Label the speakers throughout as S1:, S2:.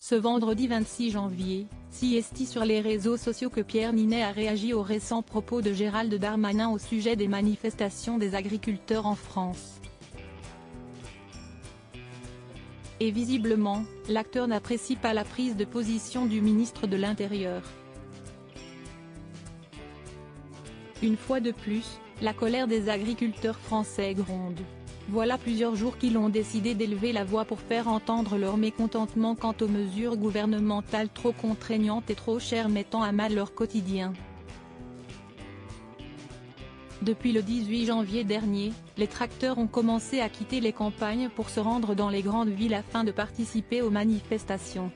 S1: Ce vendredi 26 janvier, CST sur les réseaux sociaux que Pierre Niney a réagi aux récents propos de Gérald Darmanin au sujet des manifestations des agriculteurs en France. Et visiblement, l'acteur n'apprécie pas la prise de position du ministre de l'Intérieur. Une fois de plus, la colère des agriculteurs français gronde. Voilà plusieurs jours qu'ils ont décidé d'élever la voix pour faire entendre leur mécontentement quant aux mesures gouvernementales trop contraignantes et trop chères mettant à mal leur quotidien. Depuis le 18 janvier dernier, les tracteurs ont commencé à quitter les campagnes pour se rendre dans les grandes villes afin de participer aux manifestations.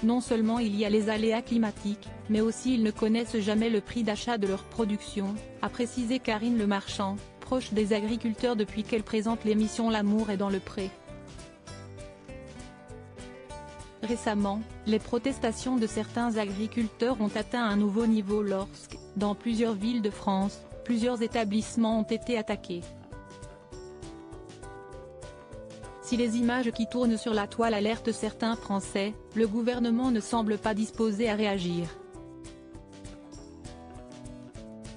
S1: Non seulement il y a les aléas climatiques, mais aussi ils ne connaissent jamais le prix d'achat de leur production, a précisé Karine Le Marchand, proche des agriculteurs depuis qu'elle présente l'émission L'amour est dans le pré. Récemment, les protestations de certains agriculteurs ont atteint un nouveau niveau lorsque, dans plusieurs villes de France, plusieurs établissements ont été attaqués. Si les images qui tournent sur la toile alertent certains Français, le gouvernement ne semble pas disposé à réagir.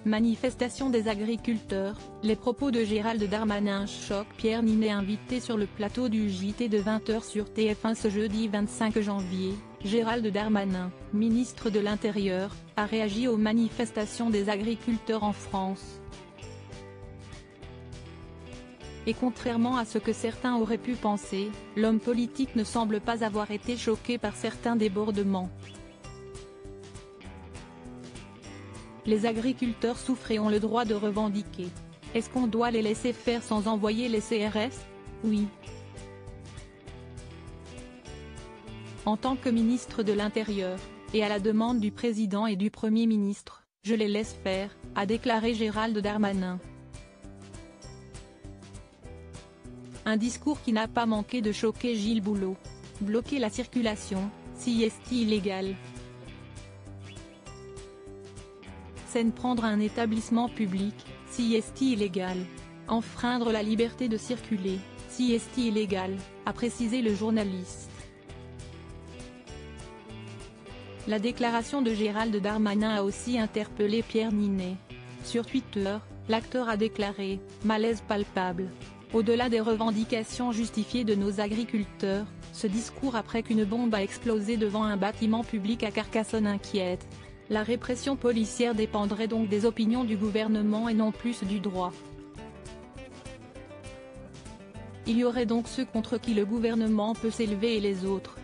S1: Manifestation des agriculteurs, les propos de Gérald Darmanin choquent Pierre Niney invité sur le plateau du JT de 20h sur TF1 ce jeudi 25 janvier. Gérald Darmanin, ministre de l'Intérieur, a réagi aux manifestations des agriculteurs en France. Et contrairement à ce que certains auraient pu penser, l'homme politique ne semble pas avoir été choqué par certains débordements. Les agriculteurs souffrent et ont le droit de revendiquer. Est-ce qu'on doit les laisser faire sans envoyer les CRS? Oui. En tant que ministre de l'Intérieur, et à la demande du président et du Premier ministre, je les laisse faire, a déclaré Gérald Darmanin. Un discours qui n'a pas manqué de choquer Gilles Boulot. Bloquer la circulation, CST illégal. Scène prendre un établissement public, CST illégal. Enfreindre la liberté de circuler, CST illégal, a précisé le journaliste. La déclaration de Gérald Darmanin a aussi interpellé Pierre Niney. Sur Twitter, l'acteur a déclaré « Malaise palpable ». Au-delà des revendications justifiées de nos agriculteurs, ce discours après qu'une bombe a explosé devant un bâtiment public à Carcassonne inquiète. La répression policière dépendrait donc des opinions du gouvernement et non plus du droit. Il y aurait donc ceux contre qui le gouvernement peut s'élever et les autres,